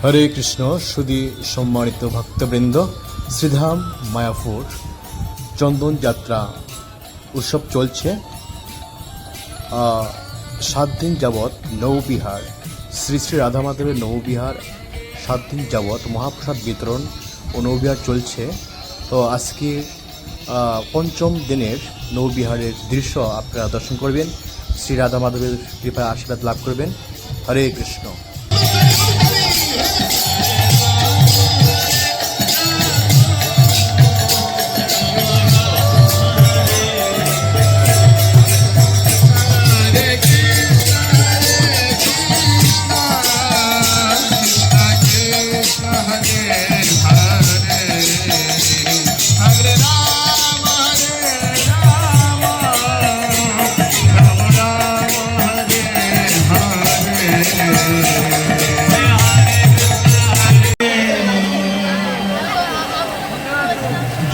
হরে কৃষ্ণ। সুধী সম্মানিত ভক্তবৃন্দ, শ্রীধাম মায়াপুর চন্দন যাত্রা উৎসব চলছে। 7 দিন যাবৎ নৌবিহার, শ্রী শ্রী রাধা মাধবের নৌবিহার 7 দিন যাবৎ মহাপ্রসাদ বিতরণ ও নৌবিহার চলছে। তো আজকে 5ম দিনের নৌবিহারের দৃশ্য আপনারা দর্শন করবেন, শ্রী রাধা মাধবের কৃপায় আশীর্বাদ লাভ করবেন। হরে কৃষ্ণ।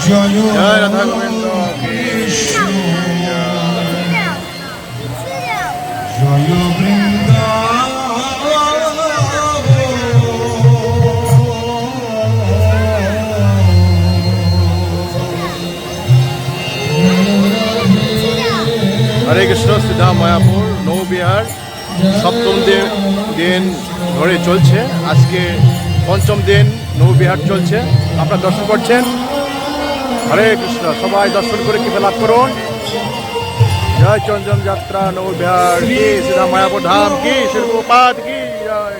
জয় রাধা গোবিন্দ কৃষ্ণ, জয় হরে কৃষ্ণ। শ্রীধাম মায়াপুর নৌবিহার 7ম দিন ধরে চলছে। আজকে 5ম দিন নৌবিহার চলছে, আপনারা দর্শন করছেন। হরে কৃষ্ণ। সবাই দর্শন করে কৃপা লাভ করুন। জয় চন্দন যাত্রা নৌবিহার কি, শ্রীধাম মায়াপুর ধাম কি, শ্রী প্রপাত কি জয়।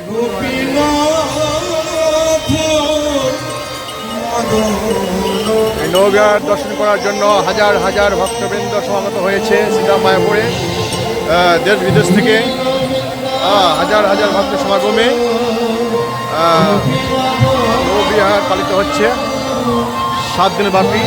নৌবিহার দর্শন করার জন্য হাজার হাজার ভক্তবৃন্দ সমাগত হয়েছে শ্রীধাম মায়াপুরে। দেশ বিদেশ থেকে হাজার হাজার ভক্ত সমাগমে নৌবিহার পালিত হচ্ছে 7 দিন ব্যাপী।